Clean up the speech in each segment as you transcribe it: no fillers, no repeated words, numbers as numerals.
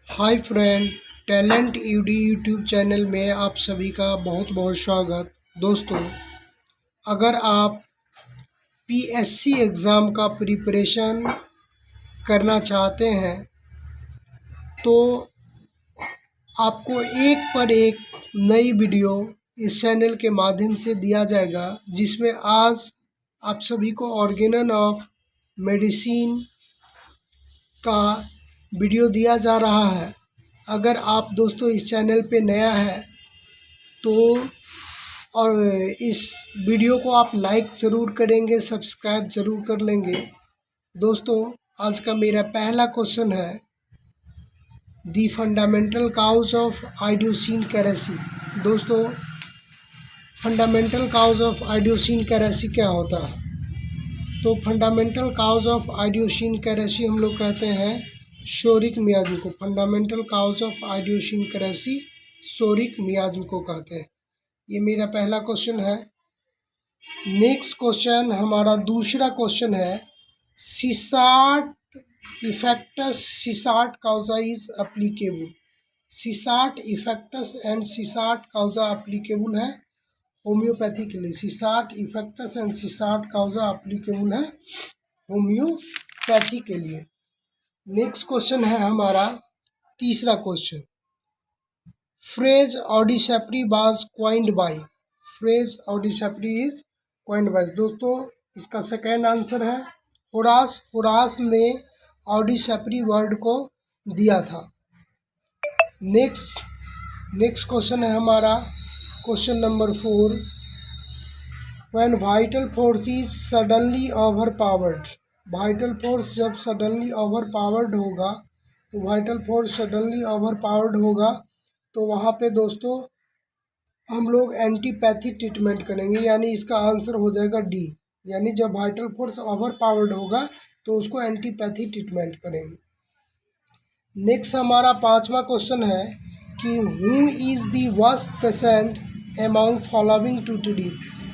हाय friend, talent UD YouTube channel में आप सभी का बहुत बहुत स्वागत। दोस्तों, अगर आप पीएससी एग्ज़ाम का प्रिपरेशन करना चाहते हैं तो आपको एक पर एक नई वीडियो इस चैनल के माध्यम से दिया जाएगा, जिसमें आज आप सभी को ऑर्गेनन ऑफ मेडिसिन का वीडियो दिया जा रहा है। अगर आप दोस्तों इस चैनल पे नया है तो और इस वीडियो को आप लाइक ज़रूर करेंगे, सब्सक्राइब ज़रूर कर लेंगे। दोस्तों, आज का मेरा पहला क्वेश्चन है दी फंडामेंटल काउज ऑफ आइडियोसिन कैरेसी। दोस्तों, फंडामेंटल काउज ऑफ आइडियोसिन कैरेसी क्या होता है? तो फंडामेंटल काउज ऑफ आइडियोसिन कैरेसी हम लोग कहते हैं शोरिक मियाज्म को। फंडामेंटल काउज ऑफ आइडियोसिन कैरेसी शोरिक मियाज्म को कहते हैं। ये मेरा पहला क्वेश्चन है। नेक्स्ट क्वेश्चन, हमारा दूसरा क्वेश्चन है सीसार्ट effects सीसार्ट काउजा is applicable. सीसार्ट effects and सीसार्ट काउजा applicable है होम्योपैथी के लिए। सीसार्ट इफेक्टस एंड सीसार्ट काउजा एप्लीकेबल है होम्योपैथी के लिए। नेक्स्ट क्वेश्चन है हमारा तीसरा question, phrase ऑडिसेप्री was coined by. Phrase ऑडिसेप्री is coined by. दोस्तों, इसका सेकेंड आंसर है होरास। होरास ने ऑडिसेप्री वर्ड को दिया था। नेक्स्ट क्वेश्चन है हमारा question number 4, when vital force is suddenly over powered. Vital force जब सडनली ओवर पावर्ड होगा तो vital force suddenly over powered होगा तो वहाँ पे दोस्तों हम लोग एंटीपैथी ट्रीटमेंट करेंगे, यानी इसका आंसर हो जाएगा डी। यानी जब वाइटल फोर्स ओवर पावर्ड होगा तो उसको एंटीपैथी ट्रीटमेंट करेंगे। नेक्स्ट हमारा पांचवा क्वेश्चन है कि who is the worst patient among following to D.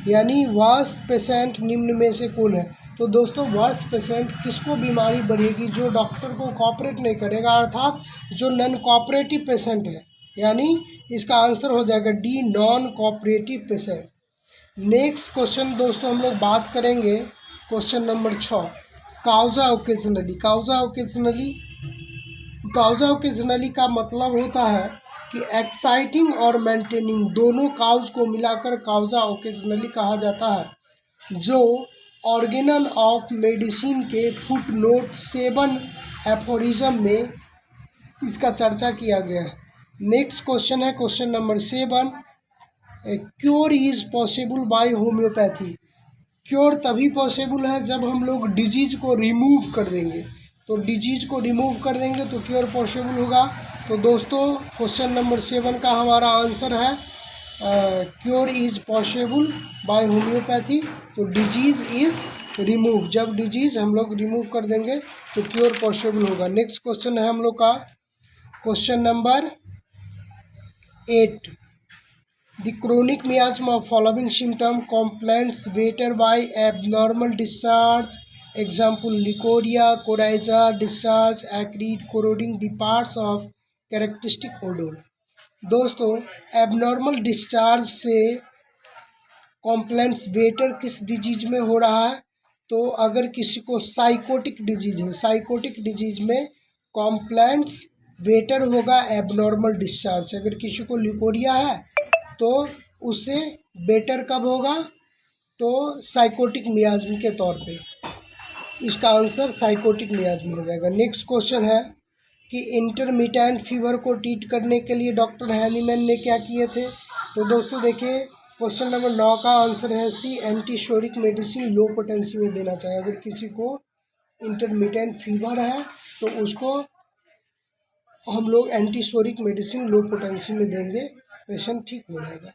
यानी वर्स्ट पेशेंट निम्न में से कौन है? तो दोस्तों, वर्स्ट पेशेंट किसको बीमारी बढ़ेगी? जो डॉक्टर को कॉपरेट नहीं करेगा, अर्थात जो नॉन कॉपरेटिव पेशेंट है। यानी इसका आंसर हो जाएगा D, non cooperative patient. Next question दोस्तों हम लोग बात करेंगे क्वेश्चन नंबर 6, काउजा ओकेजनली। काउजा ओकेजनली का मतलब होता है कि एक्साइटिंग और मेंटेनिंग, दोनों काउज को मिलाकर काउजा ओकेजनली कहा जाता है, जो ऑर्गेनन ऑफ मेडिसिन के फुट नोट 7 एफोरिज्म में इसका चर्चा किया गया है। नेक्स्ट क्वेश्चन है question number 7, cure is possible by homeopathy. Cure तभी पॉसिबल है जब हम लोग डिजीज़ को रिमूव कर देंगे। तो डिजीज़ को रिमूव कर देंगे तो क्योर पॉसिबल होगा। तो दोस्तों, क्वेश्चन नंबर 7 का हमारा आंसर है cure is possible by homeopathy. तो डिजीज़ इज़ रिमूव, जब डिजीज़ हम लोग रिमूव कर देंगे तो क्योर पॉसिबल होगा। नेक्स्ट क्वेश्चन है हम लोग का question number 8, the chronic miasm of following symptom complaints better by abnormal discharge. Example, leukorrhea, coryza, discharge, acrid, corroding the parts of characteristic odor. दोस्तों, एबनॉर्मल डिस्चार्ज से कॉम्प्लेंट्स बेटर किस disease में हो रहा है? तो अगर किसी को साइकोटिक डिजीज है, साइकोटिक डिजीज में कॉम्प्लेंट्स बेटर होगा एबनॉर्मल डिस्चार्ज। अगर किसी को ल्यूकोरिया है तो उससे बेटर कब होगा? तो साइकोटिक मियाज्म के तौर पे। इसका आंसर साइकोटिक मियाज्म हो जाएगा। नेक्स्ट क्वेश्चन है कि इंटरमिटेंट फीवर को ट्रीट करने के लिए डॉक्टर हैनीमैन ने क्या किए थे? तो दोस्तों देखिए, क्वेश्चन नंबर 9 का आंसर है सी, एंटीशोरिक मेडिसिन लो पोटेंसी में देना चाहिए। अगर किसी को इंटरमिटेंट फीवर है तो उसको हम लोग एंटीशोरिक मेडिसिन लो पोटेंसी में देंगे, पेशेंट ठीक हो जाएगा।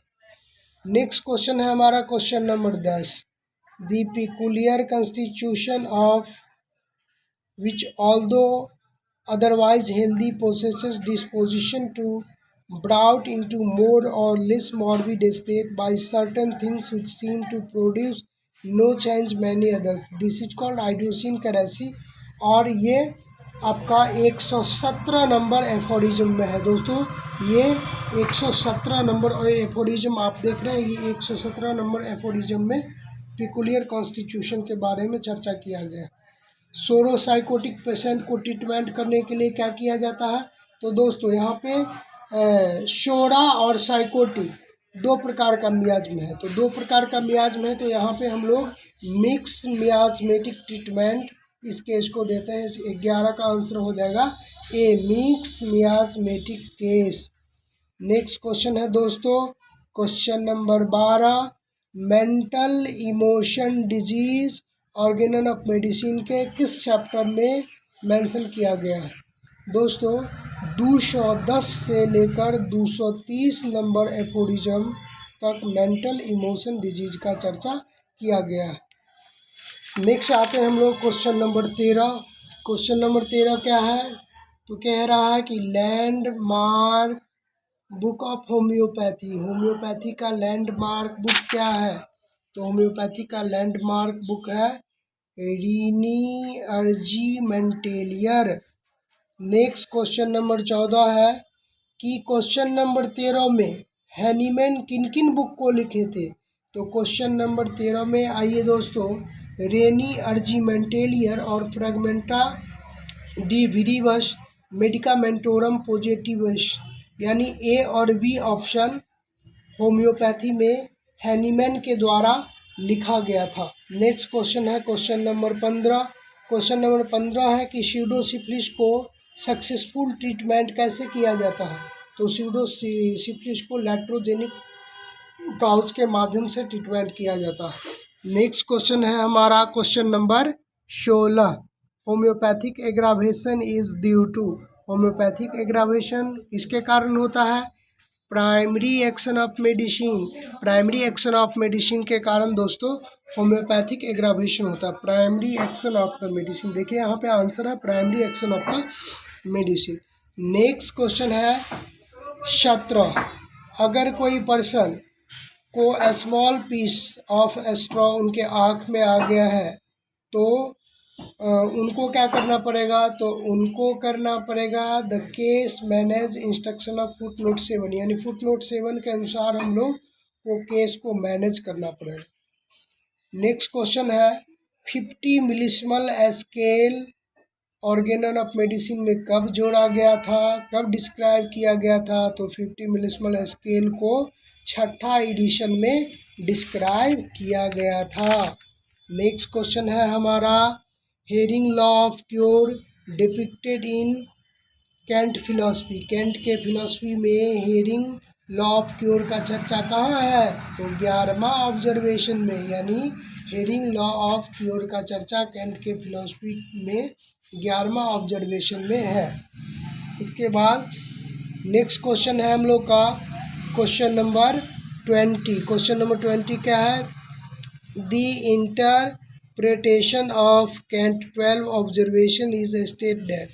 नेक्स्ट क्वेश्चन है हमारा question number 10, the peculiar constitution of which although otherwise healthy possesses disposition to brought into more or less morbid state by certain things which seem to produce no change many others. This is called idiosyncrasy. और ये आपका 117 number aphorism में है दोस्तों। ये 117 number aphorism आप देख रहे हैं, ये 117 नंबर एफोरिज्म में पिकुलियर कॉन्स्टिट्यूशन के बारे में चर्चा किया गया है। सोरोसाइकोटिक पेशेंट को ट्रीटमेंट करने के लिए क्या किया जाता है? तो दोस्तों यहाँ पे शोरा और साइकोटिक दो प्रकार का मियाज्म है। तो दो प्रकार का मियाज्म है, तो यहाँ पे हम लोग मिक्स मियाज्मेटिक ट्रीटमेंट इस केस को देते हैं। 11 का आंसर हो जाएगा ए, मिक्स मियाज्मेटिक केस। नेक्स्ट क्वेश्चन है दोस्तों, question number 12, mental emotion disease Organon of medicine के किस चैप्टर में मेंशन किया गया है? दोस्तों 210 से लेकर 230 नंबर एफोरिज्म तक मेंटल इमोशन डिजीज का चर्चा किया गया है। नेक्स्ट आते हैं हम लोग क्वेश्चन नंबर 13। क्वेश्चन नंबर 13 क्या है? तो कह रहा है कि landmark book of homeopathy, homeopathy का लैंडमार्क बुक क्या है? तो होम्योपैथी का लैंडमार्क बुक है रीनी अर्जीमेंटेलियर। नेक्स्ट क्वेश्चन नंबर 14 है कि क्वेश्चन नंबर 13 में हैनीमैन किन किन बुक को लिखे थे? तो क्वेश्चन नंबर 13 में आइए दोस्तों, रेनी अर्जीमेंटेलियर और फ्रेगमेंटा डी विरिवस मेडिकामेंटोरम पॉजिटिवस, यानी ए और बी ऑप्शन होम्योपैथी में हैनीमैन के द्वारा लिखा गया था। नेक्स्ट क्वेश्चन है क्वेश्चन नंबर 15। क्वेश्चन नंबर 15 है कि स्यूडोसिफिलिस को सक्सेसफुल ट्रीटमेंट कैसे किया जाता है? तो स्यूडोसिफिलिस को लैट्रोजेनिक काउज के माध्यम से ट्रीटमेंट किया जाता है। नेक्स्ट क्वेश्चन है हमारा question number 16, homeopathic aggravation is due to, homeopathic aggravation इसके कारण होता है primary action of medicine, primary action of medicine के कारण दोस्तों होम्योपैथिक एग्रावेशन होता है। Primary action of the medicine, देखिए यहाँ पे आंसर है primary action of the medicine. Next question है 17, अगर कोई पर्सन को स्मॉल पीस ऑफ स्ट्रॉ उनके आँख में आ गया है तो उनको क्या करना पड़ेगा? तो उनको करना पड़ेगा the case manage instruction of foot note 7, यानी फुट नोट 7 के अनुसार हम लोग को केस को मैनेज करना पड़ेगा। नेक्स्ट क्वेश्चन है 50 मिलिसिमल स्केल ऑर्गेनन ऑफ मेडिसिन में कब जोड़ा गया था, कब डिस्क्राइब किया गया था? तो 50 मिलिसिमल स्केल को 6ठा एडिशन में डिस्क्राइब किया गया था। नेक्स्ट क्वेश्चन है हमारा Hering law of cure depicted in Kent philosophy, Kent के फिलॉसफी में हेरिंग लॉ ऑफ क्योर का चर्चा कहाँ है? तो 11वां ऑब्जर्वेशन में, यानी हेरिंग लॉ ऑफ क्योर का चर्चा कैंट के फिलॉसफी में 11वां ऑब्जर्वेशन में है। इसके बाद नेक्स्ट क्वेश्चन है हम लोग का क्वेश्चन नंबर 20। क्वेश्चन नंबर 20 क्या है? The interpretation of Kent 12 observation is state that,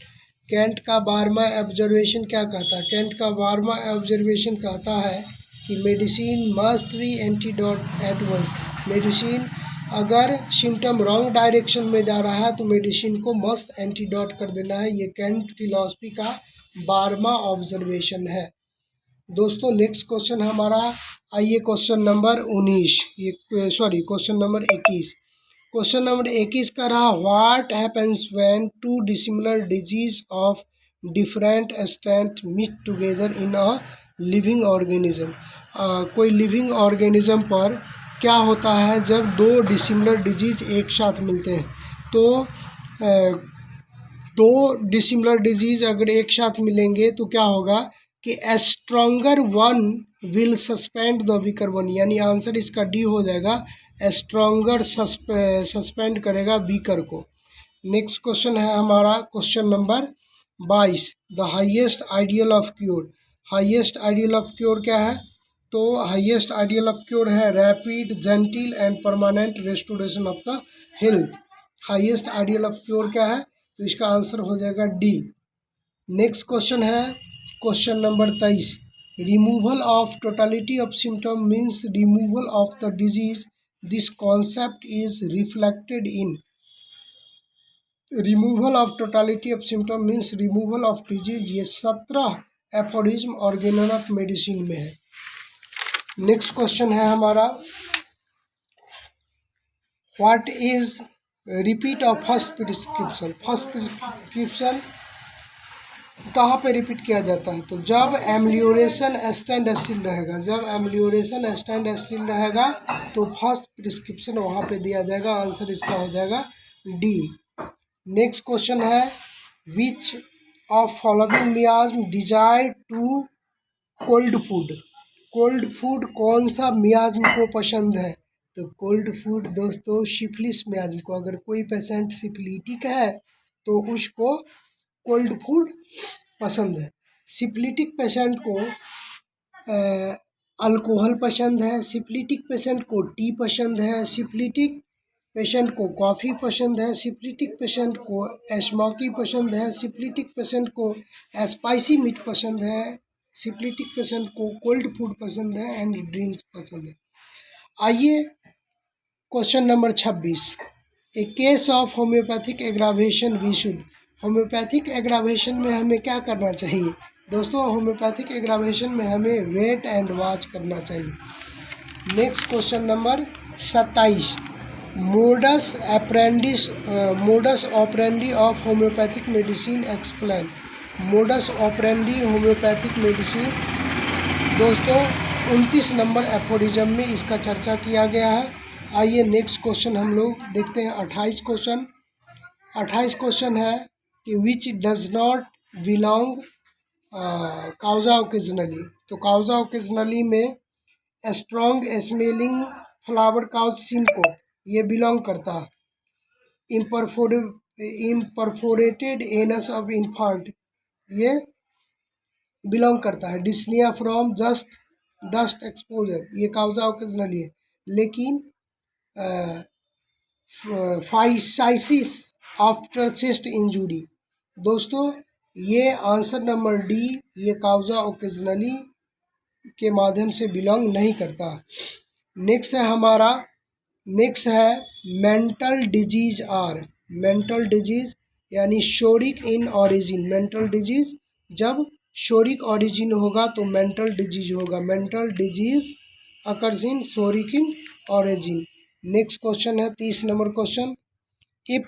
Kent का 12वां ऑब्जर्वेशन क्या कहता है? कैंट का 12वां ऑब्जर्वेशन कहता है कि medicine must be antidote at once, medicine अगर सिम्टम रॉन्ग डायरेक्शन में जा रहा है तो मेडिसिन को मस्ट एंटीडोट कर देना है। ये कैंट फिलॉसफी का 12वां ऑब्जर्वेशन है दोस्तों। नेक्स्ट क्वेश्चन हमारा आइए क्वेश्चन नंबर 19, ये sorry question number 21। Question number 21 का रहा what happens when two dissimilar disease of different strength meet together in a living organism, कोई लिविंग ऑर्गेनिज्म पर क्या होता है जब दो डिसिमिलर डिजीज एक साथ मिलते हैं? तो दो डिसिमिलर डिजीज अगर एक साथ मिलेंगे तो क्या होगा कि stronger one will suspend the weaker one, यानी आंसर इसका डी हो जाएगा, स्ट्रॉन्गर सस्पेंड करेगा वीकर को। नेक्स्ट क्वेश्चन है हमारा question number 22, the highest ideal of cure, highest ideal of cure क्या है? तो हाईएस्ट आइडियल ऑफ क्योर है rapid gentle and permanent restoration of the health. Highest ideal of cure क्या है? तो इसका आंसर हो जाएगा डी। नेक्स्ट क्वेश्चन है question number 23, removal of totality of symptom means removal of the disease, this concept is reflected in, removal of totality of symptom means removal of disease. ये 17 aphorism Organon of medicine में है। Next question है हमारा, what is repeat of first prescription. First prescription कहाँ पे repeat किया जाता है? तो जब एम्लियोरेशन स्टैंड स्टिल रहेगा, जब एम्लियोरेशन स्टैंड स्टिल रहेगा तो फर्स्ट प्रिस्क्रिप्शन वहाँ पे दिया जाएगा। आंसर इसका हो जाएगा डी। नेक्स्ट क्वेश्चन है, which of following miasm desire to cold food. Cold food कौन सा मियाज्म को पसंद है? तो कोल्ड फूड दोस्तों सिफिलिस मियाज्म को। अगर कोई पेशेंट सिफिलिटिक है तो उसको कोल्ड फूड पसंद है। सिफिलिटिक पेशेंट को अल्कोहल पसंद है, सिफिलिटिक पेशेंट को टी पसंद है, सिफिलिटिक पेशेंट को कॉफ़ी पसंद है, सिफिलिटिक पेशेंट को स्मोकी पसंद है, सिफिलिटिक पेशेंट को स्पाइसी मीट पसंद है, सिफिलिटिक पेशेंट को कोल्ड फूड पसंद है एंड ड्रिंक्स पसंद है। आइए question number 26, a case of homeopathic aggravation we should. Homeopathic aggravation में हमें क्या करना चाहिए? दोस्तों होम्योपैथिक एग्रावेशन में हमें वेट एंड वॉच करना चाहिए। Next question number 27, modus operandi of homeopathic medicine explain. Modus operandi homeopathic medicine दोस्तों 29 नंबर एफोरिज्म में इसका चर्चा किया गया है। आइए नेक्स्ट क्वेश्चन हम लोग देखते हैं। 28 क्वेश्चन है कि which does not belong causa occasionally. तो काउजा ओकेजनली में strong smelling flower causes syncope ये बिलोंग करता है। इम्परफोरेटेड एनस ऑफ इन्फांट ये बिलोंग करता है। Dyspnoea from just dust exposure ये काउजा ओकेजनली है। लेकिन फाइसाइसिस आफ्टर चेस्ट इंजरी दोस्तों ये आंसर नंबर डी, ये काउजा ओकेजनली के माध्यम से बिलोंग नहीं करता। नेक्स्ट है हमारा, नेक्स्ट है mental disease are. Mental disease यानी psoric in origin. Mental disease जब शोरिक ऑरिजिन होगा तो मेंटल डिजीज होगा। Mental disease occurs in psoric in origin. Next question है 30 number question, if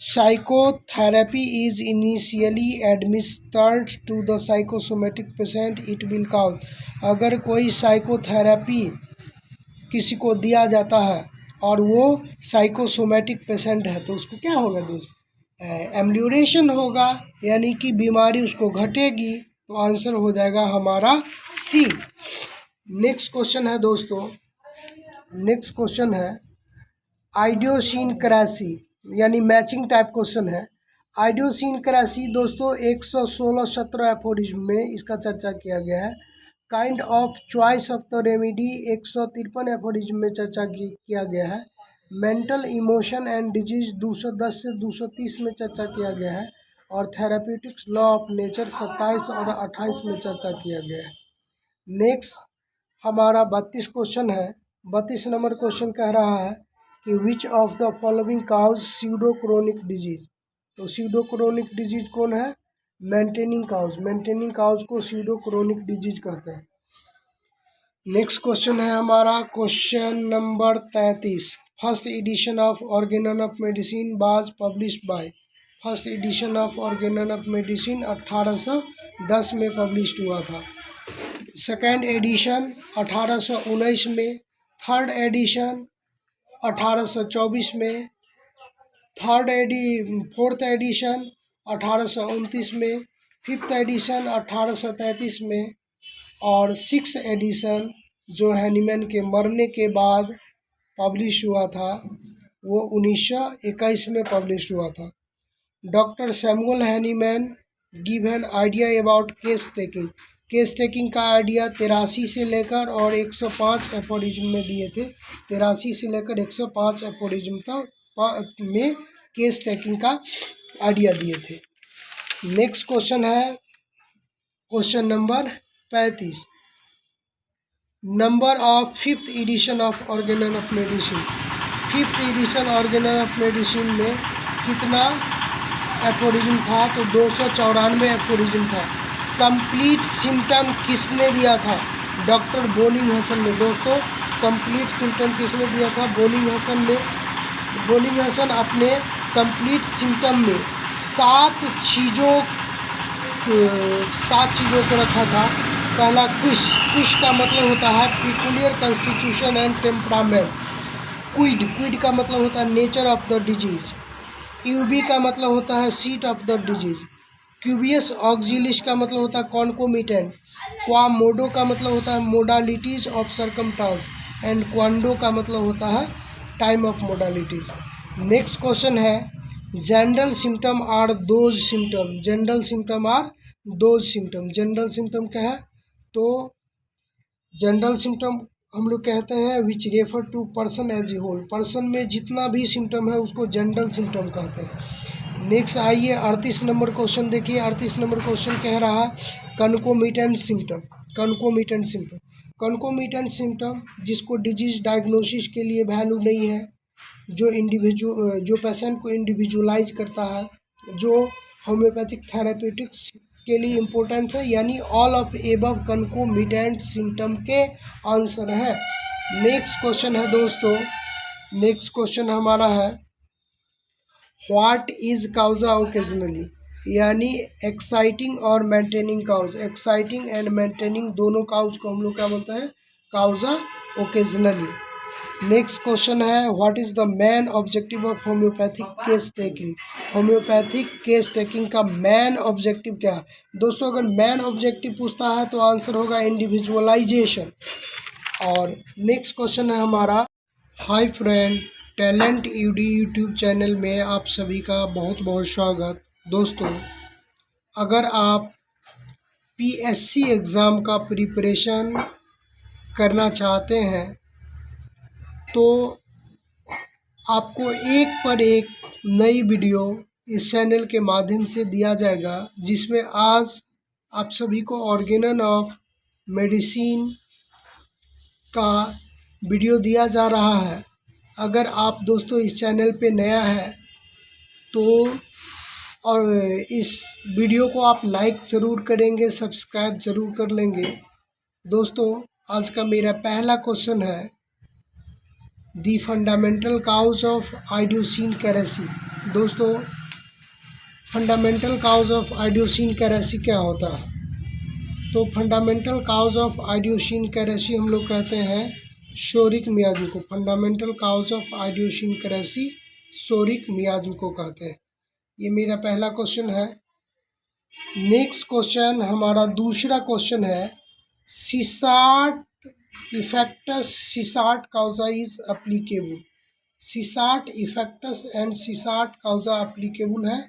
psychotherapy is initially administered to the psychosomatic patient it will cause. अगर कोई psychotherapy किसी को दिया जाता है और वो साइकोसोमेटिक पेशेंट है तो उसको क्या होगा दोस्त? एम्लियोरेशन होगा, यानी कि बीमारी उसको घटेगी। तो आंसर हो जाएगा हमारा सी। नेक्स्ट क्वेश्चन है दोस्तों, नेक्स्ट क्वेश्चन है आइडियोसिनक्रेसी यानी मैचिंग टाइप क्वेश्चन है। आइडियोसिनक्रेसी दोस्तों 116-17 एफोरिज्म में इसका चर्चा किया गया है। Kind of choice of the remedy 153 aphorism में चर्चा किया गया है। मेंटल इमोशन एंड डिजीज 210 से 230 में चर्चा किया गया है। और थेराप्यूटिक्स लॉ ऑफ नेचर 27 और 28 में चर्चा किया गया है। नेक्स्ट हमारा 32 क्वेश्चन है। 32 नंबर क्वेश्चन कह रहा है कि which of the following causes pseudochronic disease. तो सीडोक्रोनिक डिजीज कौन है? Maintaining cause. मेंटेनिंग काउज को सीडोक्रोनिक डिजीज कहते हैं। नेक्स्ट क्वेश्चन है हमारा question number 33, first edition of Organon of medicine was published by. First edition of Organon of medicine 1810 में published हुआ था। सेकेंड एडिशन 1819 में, थर्ड एडिशन 1824 में, फोर्थ एडिशन 1829 में, फिफ्थ एडिशन 1833 में और सिक्स एडिशन जो हैनीमैन के मरने के बाद पब्लिश हुआ था वो 1921 में पब्लिश हुआ था। Doctor Samuel Hahnemann give an idea about case taking. Case taking का आइडिया 83 से लेकर और 105 एफोरिज्म में दिए थे। 83 से लेकर 105 एफोरिज्म तक में केस टेकिंग का आइडिया दिए थे। नेक्स्ट क्वेश्चन है question number 35, number of fifth edition of Organon of medicine. Fifth edition Organon of medicine में कितना एफोरिज्म था, तो 294 एफोरिज्म था। कंप्लीट सिम्टम किसने दिया था? डॉक्टर बोलिंग हसन ने। दोस्तों कंप्लीट सिम्टम किसने दिया था? बोलिंग हसन ने। बोलिंग हसन अपने कंप्लीट सिम्टम में 7 चीज़ों को रखा था। पहला क्विश का मतलब होता है peculiar constitution and temperament. Quid का मतलब होता है nature of the disease. Ubi का मतलब होता है seat of the disease. Quibus auxiliis का मतलब होता है कॉन्कोमिटेंट। क्वामोडो का मतलब होता है modalities of circumstances and quando का मतलब होता है time of modalities. Next question है general symptom are those symptom. General symptom are those symptom. General symptom क्या है? तो जनरल सिम्टम हम लोग कहते हैं which refer to person as a whole. Person में जितना भी सिम्टम है उसको जनरल सिम्टम कहते हैं। नेक्स्ट आइए 38 नंबर क्वेश्चन देखिए। 38 नंबर क्वेश्चन कह रहा है कन्कोमिटेंट सिम्टम। कन्कोमिटेंट सिम्टम। कन्कोमिटेंट सिम्टम जिसको डिजीज डायग्नोसिस के लिए वैल्यू नहीं है, जो पेशेंट को इंडिविजुअलाइज करता है, जो होम्योपैथिक थेरेप्यूटिक्स के लिए इम्पोर्टेंट है, यानी all of above concomitant symptom के आंसर है। नेक्स्ट क्वेश्चन है दोस्तों, नेक्स्ट क्वेश्चन हमारा है व्हाट इज काउजा ओकेजनली, यानी एक्साइटिंग और maintaining cause. Exciting and maintaining दोनों काउज को हम लोग क्या बोलते हैं? Causa occasionalis. नेक्स्ट क्वेश्चन है what is the main objective of homeopathic case taking. Homeopathic case taking का मेन ऑब्जेक्टिव क्या है? दोस्तों अगर मेन ऑब्जेक्टिव पूछता है तो आंसर होगा इंडिविजुअलाइजेशन। और नेक्स्ट क्वेश्चन है हमारा hi friend, talent UD YouTube channel में आप सभी का बहुत बहुत स्वागत। दोस्तों अगर आप पीएससी एग्ज़ाम का प्रिपरेशन करना चाहते हैं तो आपको एक पर एक नई वीडियो इस चैनल के माध्यम से दिया जाएगा, जिसमें आज आप सभी को ऑर्गेनन ऑफ मेडिसिन का वीडियो दिया जा रहा है। अगर आप दोस्तों इस चैनल पे नया है तो और इस वीडियो को आप लाइक ज़रूर करेंगे, सब्सक्राइब ज़रूर कर लेंगे। दोस्तों आज का मेरा पहला क्वेश्चन है दी फंडामेंटल काउज ऑफ आइडियोसिन कैरेसी। दोस्तों फंडामेंटल काउज ऑफ आइडियोसिन कैरेसी क्या होता है? तो फंडामेंटल काउज ऑफ आइडियोसिन कैरेसी हम लोग कहते हैं शोरिक मियाज्म को। फंडामेंटल काउज ऑफ आइडियोसिन कैरेसी शोरिक मियाज्म को कहते हैं। ये मेरा पहला क्वेश्चन है। नेक्स्ट क्वेश्चन हमारा दूसरा क्वेश्चन है सीसार्ट effects सीसार्ट काउजा is applicable. सीसार्ट effects and सीसार्ट काउजा applicable है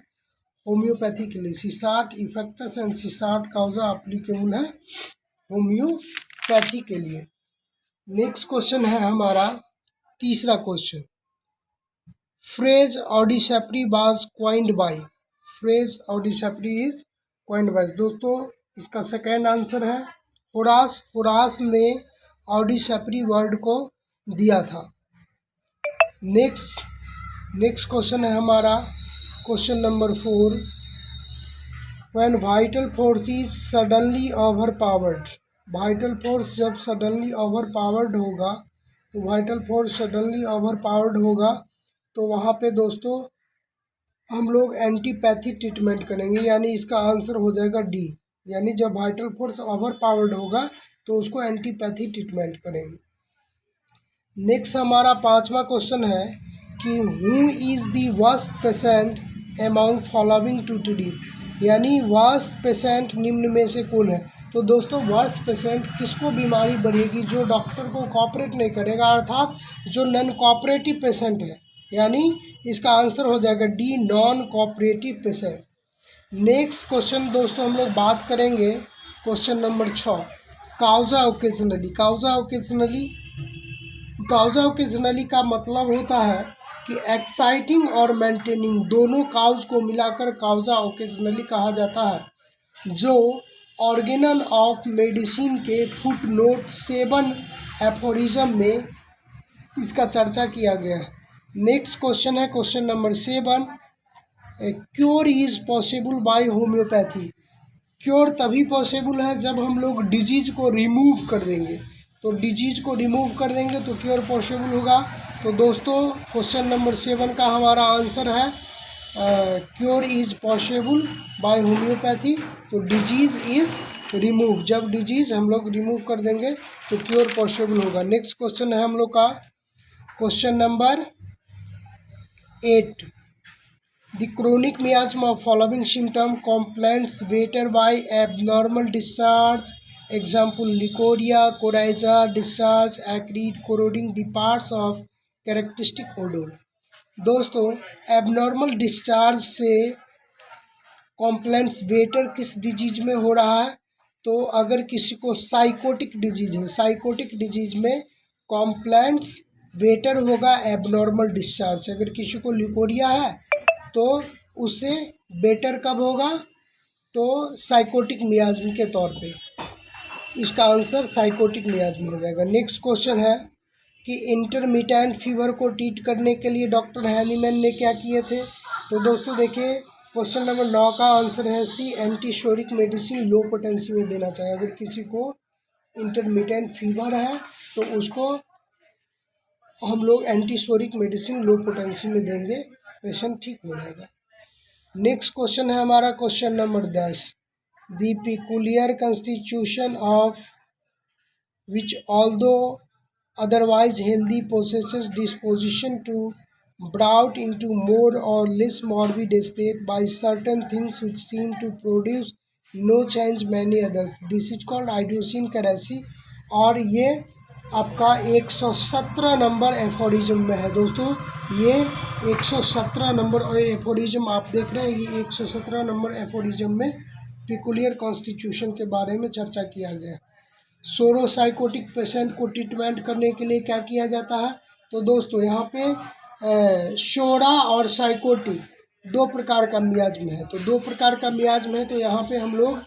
होम्योपैथी के लिए। सीसार्ट इफेक्टस एंड सीसार्ट काउजा एप्लीकेबल है होम्योपैथी के लिए। नेक्स्ट क्वेश्चन है हमारा तीसरा question phrase ऑडिसेप्री was coined by. Phrase ऑडिसेप्री is coined by. दोस्तों इसका सेकेंड आंसर है होरास। होरास ने ऑडिसेप्री वर्ड को दिया था। नेक्स्ट क्वेश्चन है हमारा question number 4 when vital force is suddenly overpowered. Vital force जब सडनली ओवरपावर्ड होगा, तो वाइटल फोर्स सडनली ओवरपावर्ड होगा तो वहाँ पे दोस्तों हम लोग एंटीपैथी ट्रीटमेंट करेंगे, यानी इसका आंसर हो जाएगा डी। यानी जब वाइटल फोर्स ओवरपावर्ड होगा तो उसको एंटीपैथी ट्रीटमेंट करेंगे। नेक्स्ट हमारा पांचवा क्वेश्चन है कि who is the worst patient among following to D, यानी वर्स्ट पेशेंट निम्न में से कौन है? तो दोस्तों वर्स्ट पेशेंट किसको बीमारी बढ़ेगी? जो डॉक्टर को कॉपरेट नहीं करेगा, अर्थात जो नॉन कॉपरेटिव पेशेंट है, यानी इसका आंसर हो जाएगा D non cooperative patient. Next question दोस्तों हम लोग बात करेंगे क्वेश्चन नंबर 6 काउजा ओकेजनली। काउजा ओकेजनली का मतलब होता है कि एक्साइटिंग और मेंटेनिंग दोनों काउज को मिलाकर काउजा ओकेजनली कहा जाता है, जो ऑर्गेनन ऑफ मेडिसिन के फुटनोट 7 एफोरिज्म में इसका चर्चा किया गया है। नेक्स्ट क्वेश्चन है question number 7 cure is possible by homeopathy. Cure तभी पॉसिबल है जब हम लोग डिजीज को रिमूव कर देंगे। तो डिजीज को रिमूव कर देंगे तो क्योर पॉसिबल होगा। तो दोस्तों क्वेश्चन नंबर 7 का हमारा आंसर है cure is possible by homeopathy. तो डिजीज़ इज़ रिमूव, जब डिजीज़ हम लोग रिमूव कर देंगे तो क्योर पॉसिबल होगा। नेक्स्ट क्वेश्चन है हम लोग का question number 8। The chronic miasma of following symptom complaints weighted by abnormal discharge. Example: leukorrhea, coryza, discharge, acrid, corroding the parts of characteristic odor। दोस्तों एबनॉर्मल डिस्चार्ज से कॉम्प्लेंट्स वेटर किस disease में हो रहा है। तो अगर किसी को साइकोटिक डिजीज है, साइकोटिक डिजीज में कॉम्प्लेंट्स वेटर होगा एबनॉर्मल डिस्चार्ज। अगर किसी को ल्यूकोरिया है तो उसे बेटर कब होगा, तो साइकोटिक मियाज्म के तौर पे। इसका आंसर साइकोटिक मियाज्म हो जाएगा। नेक्स्ट क्वेश्चन है कि इंटरमिटेंट फीवर को ट्रीट करने के लिए डॉक्टर हैनीमैन ने क्या किए थे। तो दोस्तों देखिए क्वेश्चन नंबर 9 का आंसर है सी, एंटीशोरिक मेडिसिन लो पोटेंसी में देना चाहिए। अगर किसी को इंटरमिटेंट फीवर है तो उसको हम लोग एंटीशोरिक मेडिसिन लो पोटेंसी में देंगे, पेशेंट ठीक हो जाएगा। नेक्स्ट क्वेश्चन है हमारा question number 10। The peculiar constitution of which although otherwise healthy possesses disposition to brought into more or less morbid state by certain things which seem to produce no change many others। This is called आइड्यूसिन कैरेसी। और ये आपका 117 number aphorism में है। दोस्तों ये 117 number aphorism आप देख रहे हैं, ये 117 नंबर एफोरिज्म में पिकुलियर कॉन्स्टिट्यूशन के बारे में चर्चा किया गया है। सोरोसाइकोटिक पेशेंट को ट्रीटमेंट करने के लिए क्या किया जाता है। तो दोस्तों यहाँ पे शोरा और साइकोटिक दो प्रकार का मियाज्म है। तो दो प्रकार का मियाज्म है तो यहाँ पे हम लोग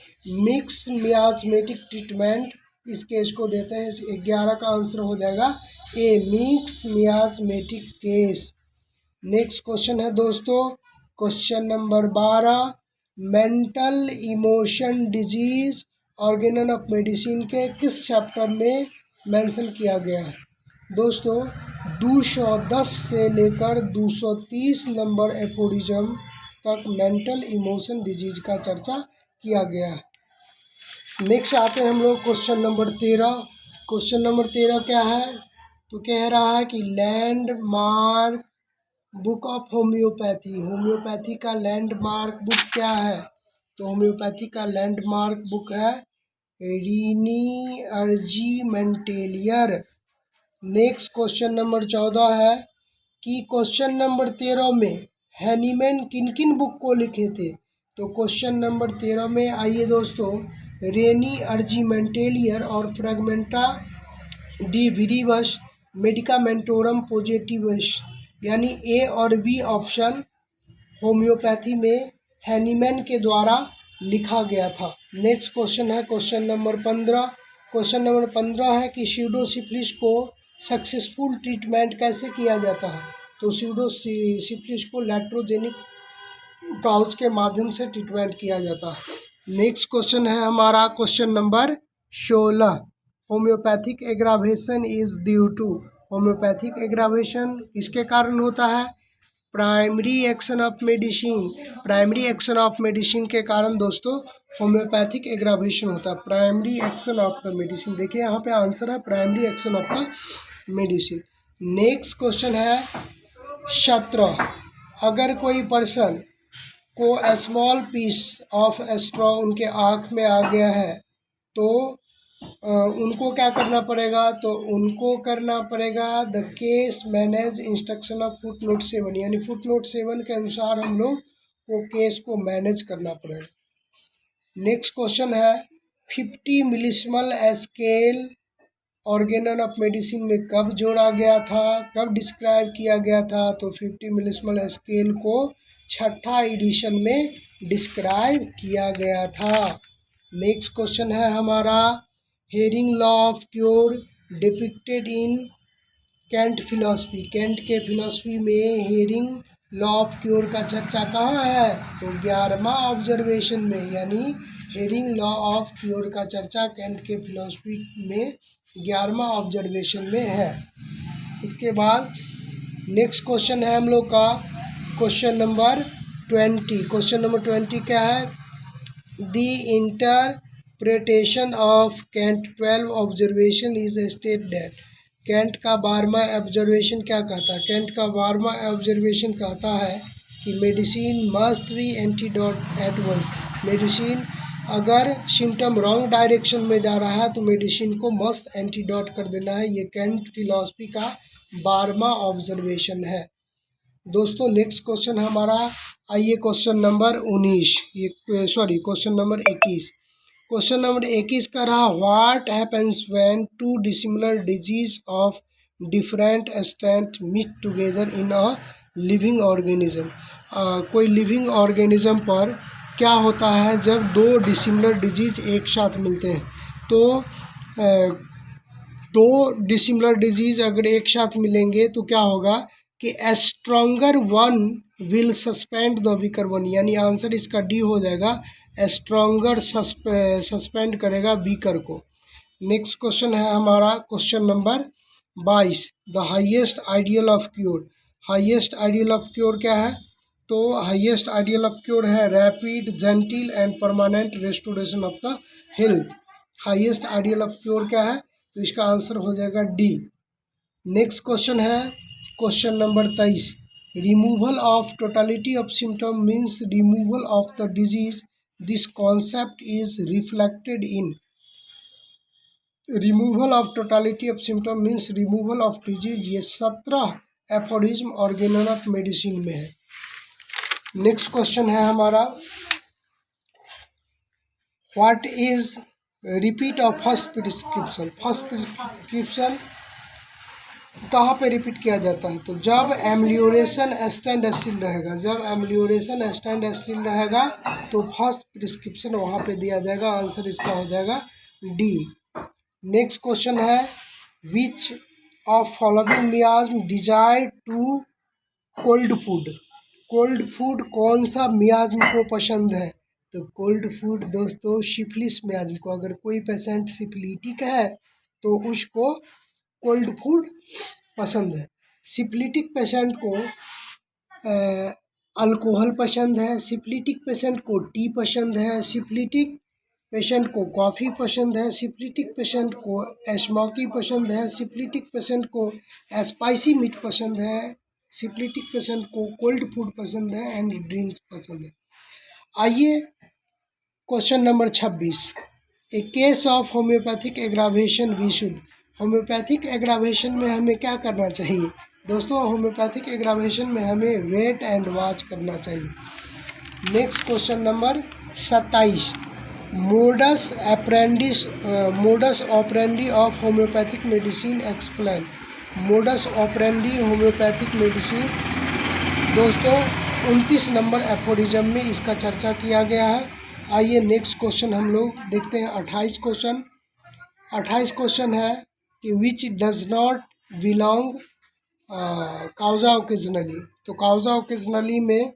मिक्स मियाज्मेटिक ट्रीटमेंट इस केस को देते हैं। 11 का आंसर हो जाएगा ए, मिक्स मियाज्मेटिक केस। नेक्स्ट क्वेश्चन है दोस्तों question number 12। Mental emotion disease Organon of medicine के किस चैप्टर में मेंशन किया गया है। दोस्तों 210 से लेकर 230 नंबर एफोरिज्म तक मेंटल इमोशन डिजीज का चर्चा किया गया है। नेक्स्ट आते हैं हम लोग क्वेश्चन नंबर 13। क्वेश्चन नंबर 13 क्या है, तो कह रहा है कि landmark book of homeopathy. Homeopathy का लैंडमार्क बुक क्या है। तो होम्योपैथी का लैंडमार्क बुक है रीनी अर्जीमेंटेलियर। नेक्स्ट क्वेश्चन नंबर 14 है कि क्वेश्चन नंबर 13 में हैनीमैन किन किन बुक को लिखे थे। तो क्वेश्चन नंबर 13 में आइए दोस्तों, रेनी अर्जीमेंटेलियर और फ्रैगमेंटा डी विरिवस मेडिकामेंटोरम पॉजिटिवस, यानी ए और बी ऑप्शन होम्योपैथी में हैनीमैन के द्वारा लिखा गया था। नेक्स्ट क्वेश्चन है क्वेश्चन नंबर 15। क्वेश्चन नंबर 15 है कि स्यूडोसिफिलिस को सक्सेसफुल ट्रीटमेंट कैसे किया जाता है। तो स्यूडोसिफिलिस को लैट्रोजेनिक काउच के माध्यम से ट्रीटमेंट किया जाता है। नेक्स्ट क्वेश्चन है हमारा question number 16। Homeopathic aggravation is due to. Homeopathic aggravation इसके कारण होता है primary action of medicine. Primary action of medicine के कारण दोस्तों होम्योपैथिक एग्रावेशन होता है, primary action of the medicine. देखिए यहाँ पे आंसर है primary action of the medicine. Next question है 17। अगर कोई पर्सन को स्मॉल पीस ऑफ स्ट्रॉ उनके आँख में आ गया है तो उनको क्या करना पड़ेगा। तो उनको करना पड़ेगा the case manage instruction of foot note 7, यानी फुट नोट 7 के अनुसार हम लोग को केस को मैनेज करना पड़ेगा। नेक्स्ट क्वेश्चन है 50 मिलिसिमल स्केल ऑर्गेनन ऑफ मेडिसिन में कब जोड़ा गया था, कब डिस्क्राइब किया गया था। तो 50 मिलिसिमल स्केल को 6ठा एडिशन में डिस्क्राइब किया गया था। नेक्स्ट क्वेश्चन है हमारा Hering law of cure depicted in Kent philosophy. Kent के फिलॉसफी में हेरिंग लॉ ऑफ क्योर का चर्चा कहाँ है? तो 11वां ऑब्जर्वेशन में, यानी हेरिंग लॉ ऑफ क्योर का चर्चा कैंट के फिलॉसफी में 11वां ऑब्जर्वेशन में है। इसके बाद नेक्स्ट क्वेश्चन है हम लोग का क्वेश्चन नंबर 20। क्वेश्चन नंबर 20 क्या है? The interpretation of Kent 12 observation is state that. Kent का 12वां ऑब्जर्वेशन क्या कहता है? कैंट का 12वां ऑब्जर्वेशन कहता है कि medicine must be antidote at once. Medicine अगर सिम्टम रॉन्ग डायरेक्शन में जा रहा है तो मेडिसिन को मस्ट एंटीडोट कर देना है। ये कैंट फिलॉसफी का 12वां ऑब्जर्वेशन है। दोस्तों नेक्स्ट क्वेश्चन हमारा, आइए question number 19, question number 21। Question number 21 का रहा, what happens when two dissimilar disease of different strength meet together in a living organism. कोई लिविंग ऑर्गेनिज्म पर क्या होता है जब दो डिसिमिलर डिजीज एक साथ मिलते हैं? तो दो डिसिमिलर डिजीज अगर एक साथ मिलेंगे तो क्या होगा कि a stronger one will suspend the weaker one, यानी आंसर इसका डी हो जाएगा। ए स्ट्रॉन्गर सस्पेंड करेगा वीकर को। नेक्स्ट क्वेश्चन है हमारा question number 22, the highest ideal of cure. Highest ideal of cure क्या है? तो हाईएस्ट आइडियल ऑफ क्योर है rapid, gentle and permanent restoration of the health. Highest ideal of cure क्या है? तो इसका आंसर हो जाएगा डी। नेक्स्ट क्वेश्चन है question number 23, removal of totality of symptom means removal of the disease. This concept is reflected in. Removal of totality of symptom means removal of disease, ये 17 aphorism organelle of medicine में है। Next question है हमारा, what is repeat of first prescription. First prescription कहाँ पे repeat किया जाता है? तो जब एम्लियोरेशन स्टैंड स्टिल रहेगा, जब एम्लियोरेशन स्टैंड स्टिल रहेगा तो फर्स्ट प्रिस्क्रिप्शन वहाँ पे दिया जाएगा। आंसर इसका हो जाएगा डी। नेक्स्ट क्वेश्चन है, which of following miasm desire to cold food. Cold food कौन सा मियाज्म को पसंद है? तो कोल्ड फूड दोस्तों सिफिलिस मियाज्म को। अगर कोई पेशेंट सिफिलिटिक है तो उसको कोल्ड फूड पसंद है। सिफिलिटिक पेशेंट को अल्कोहल पसंद है, सिफिलिटिक पेशेंट को टी पसंद है, सिफिलिटिक पेशेंट को कॉफ़ी पसंद है, सिफिलिटिक पेशेंट को स्मोकी पसंद है, सिफिलिटिक पेशेंट को स्पाइसी मीट पसंद है, सिफिलिटिक पेशेंट को कोल्ड फूड पसंद है एंड ड्रिंक्स पसंद है। आइए question number 26, a case of homeopathic aggravation we should. Homeopathic aggravation में हमें क्या करना चाहिए? दोस्तों होम्योपैथिक एग्रावेशन में हमें वेट एंड वॉच करना चाहिए। Next question number 27, modus operandi of homeopathic medicine explain. Modus operandi homeopathic medicine दोस्तों 29 नंबर एफोरिज्म में इसका चर्चा किया गया है। आइए नेक्स्ट क्वेश्चन हम लोग देखते हैं 28 क्वेश्चन। 28 क्वेश्चन है कि which does not belong causa occasionally. तो काउजा ओकेजनली में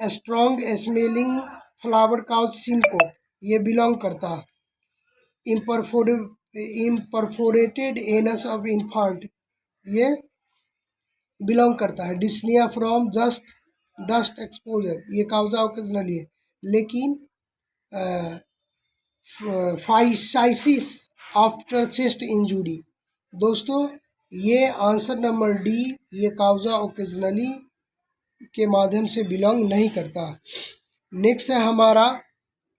strong smelling flower causes syncope ये बिलोंग करता है। इम्परफोरेटेड एनस ऑफ इन्फांट ये बिलोंग करता है। Dyspnoea from just dust exposure ये काउजा ओकेजनली है। लेकिन फाइसाइसिस आफ्टर चेस्ट इंजुरी दोस्तों ये आंसर नंबर डी, ये काउजा ओकेजनली के माध्यम से बिलोंग नहीं करता। नेक्स्ट है हमारा,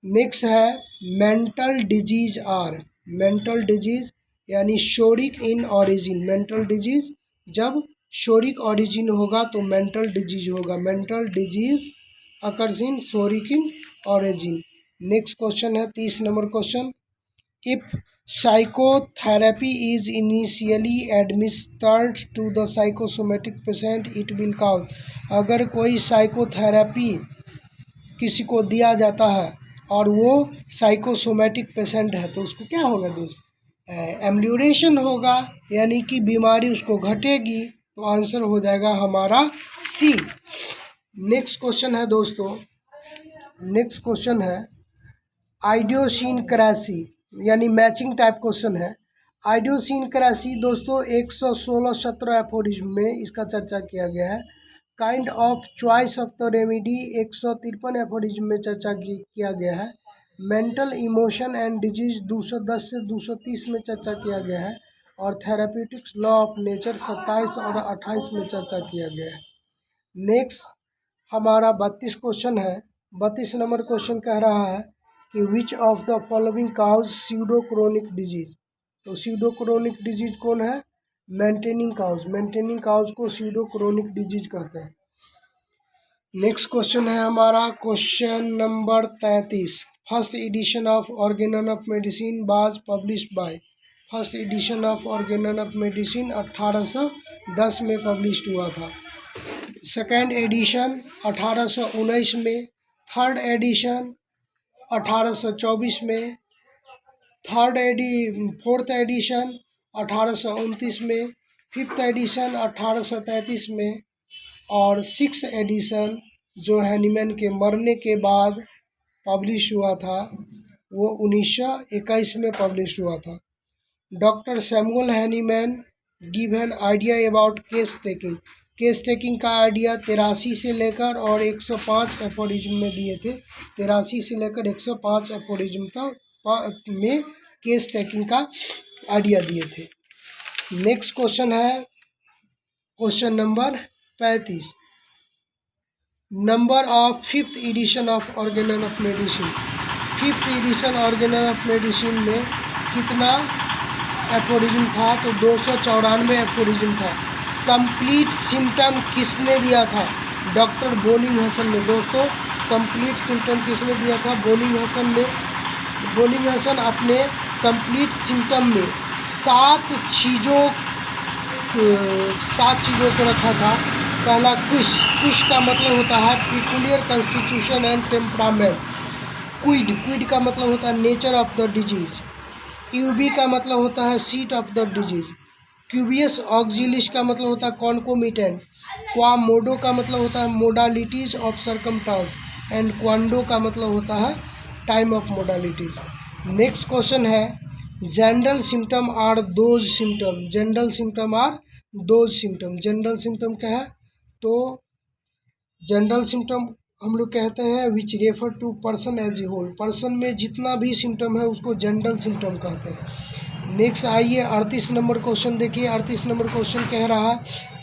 नेक्स्ट है mental disease are. Mental disease यानी psoric in origin. Mental disease जब शोरिक ऑरिजिन होगा तो मेंटल डिजीज होगा। Mental disease occurs in psoric in origin. Next question है 30 number question, if psychotherapy is initially administered to the psychosomatic patient it will cause. अगर कोई psychotherapy किसी को दिया जाता है और वो साइकोसोमेटिक पेशेंट है तो उसको क्या होगा दोस्त? एम्लियोरेशन होगा, यानी कि बीमारी उसको घटेगी। तो आंसर हो जाएगा हमारा सी। नेक्स्ट क्वेश्चन है दोस्तों, नेक्स्ट क्वेश्चन है आइडियोसिनक्रेसी, यानी मैचिंग टाइप क्वेश्चन है। आइडियोसिनक्रेसी दोस्तों 116 एफोरिज्म में इसका चर्चा किया गया है। Kind of choice of the remedy 153 aphorism में चर्चा किया गया है। मेंटल इमोशन एंड डिजीज 210 से 230 में चर्चा किया गया है। और थेराप्यूटिक्स लॉ ऑफ नेचर 27 और 28 में चर्चा किया गया है। नेक्स्ट हमारा 32 क्वेश्चन है। 32 नंबर क्वेश्चन कह रहा है कि which of the following causes pseudochronic disease. तो स्यूडोक्रोनिक डिजीज कौन है? Maintaining cause. मेंटेनिंग काउज को स्यूडोक्रोनिक डिजीज कहते हैं। नेक्स्ट क्वेश्चन है हमारा question number 33। First edition of Organon of medicine was published by. First edition of Organon of medicine 1810 में published हुआ था। सेकेंड एडिशन 1819 में। थर्ड एडिशन 1824 में। फोर्थ एडिशन 1829 में। फिफ्थ एडिशन 1833 में। और सिक्स एडिशन जो हैनीमैन के मरने के बाद पब्लिश हुआ था वो 1921 में पब्लिश हुआ था। Doctor Samuel Hahnemann give an idea about case taking. Case taking का आइडिया 83 से लेकर और 105 एफोरिज्म में दिए थे। 83 से लेकर 105 एफोरिज्म तक में केस टेकिंग का आइडिया दिए थे। नेक्स्ट क्वेश्चन है question number 35। Number of fifth edition of Organon of medicine. Fifth edition Organon of medicine में कितना एफोरिज्म था? तो 294 एफोरिज्म था। कंप्लीट सिम्टम किसने दिया था? डॉक्टर बोनिंग हसन ने। दोस्तों कंप्लीट सिम्टम किसने दिया था? बोनिंग हसन ने। बोनिंग हसन अपने कंप्लीट सिम्टम में 7 चीज़ों को रखा था। पहला क्विश का मतलब होता है peculiar constitution and temperament. Quid का मतलब होता है nature of the disease. Ubi का मतलब होता है seat of the disease. Quibus auxiliis का मतलब होता है कॉन्कोमिटेंट। क्वामोडो का मतलब होता है modalities of circumstances. And quando का मतलब होता है time of modalities. Next question है general symptom are those symptom. General symptom are those symptom. General symptom क्या है? तो जनरल सिम्टम हम लोग कहते हैं which refer to person as a whole. Person में जितना भी सिम्टम है उसको जनरल सिम्टम कहते हैं। नेक्स्ट आइए 38 नंबर क्वेश्चन देखिए। 38 नंबर क्वेश्चन कह रहा है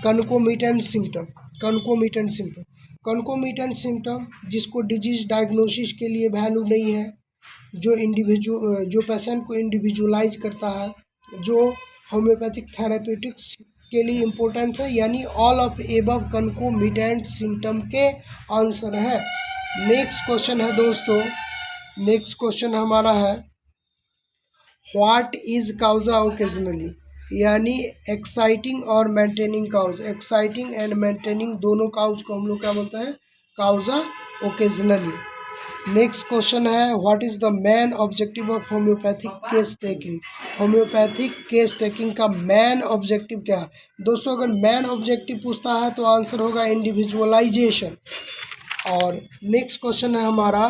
कन्कोमिटेंट सिम्टम। कन्कोमिटेंट सिम्टम। कन्कोमिटेंट सिम्टम जिसको डिजीज डायग्नोसिस के लिए वैल्यू नहीं है, जो पेशेंट को इंडिविजुअलाइज करता है, जो होम्योपैथिक थेराप्यूटिक्स के लिए इम्पोर्टेंट है, यानी all of above concomitant symptom के आंसर है। नेक्स्ट क्वेश्चन है दोस्तों, नेक्स्ट क्वेश्चन हमारा है व्हाट इज काउजा ओकेजनली, यानी एक्साइटिंग और maintaining cause. Exciting and maintaining दोनों काउज को हम लोग क्या बोलते हैं? Causa occasionalis. नेक्स्ट क्वेश्चन है what is the main objective of homeopathic case taking. Homeopathic case taking का मेन ऑब्जेक्टिव क्या है? दोस्तों अगर मेन ऑब्जेक्टिव पूछता है तो आंसर होगा इंडिविजुअलाइजेशन। और नेक्स्ट क्वेश्चन है हमारा